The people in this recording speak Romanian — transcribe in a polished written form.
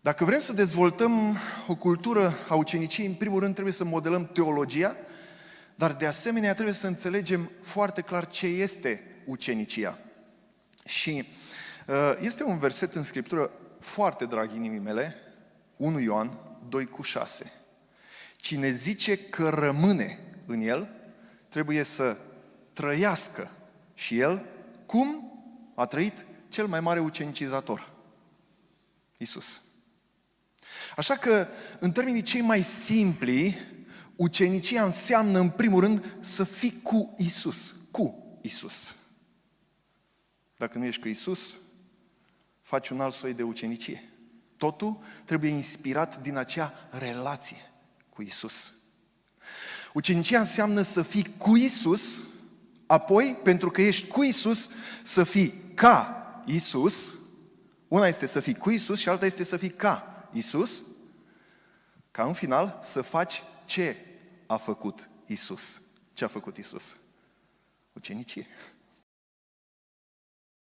Dacă vrem să dezvoltăm o cultură a uceniciei, în primul rând trebuie să modelăm teologia, dar de asemenea trebuie să înțelegem foarte clar ce este ucenicia. Și este un verset în Scriptură foarte drag inimii mele, 1 Ioan 2:6. Cine zice că rămâne în el, trebuie să trăiască și el cum a trăit cel mai mare ucenicizator, Iisus. Așa că, în termenii cei mai simpli, ucenicia înseamnă, în primul rând, să fii cu Iisus. Cu Iisus. Dacă nu ești cu Iisus, faci un alt soi de ucenicie. Totul trebuie inspirat din acea relație cu Iisus. Ucenicia înseamnă să fii cu Iisus, apoi, pentru că ești cu Iisus, să fii ca Iisus. Una este să fii cu Iisus și alta este să fii ca Iisus, ca în final să faci ce a făcut Iisus. Ce a făcut Iisus? Ucenicie.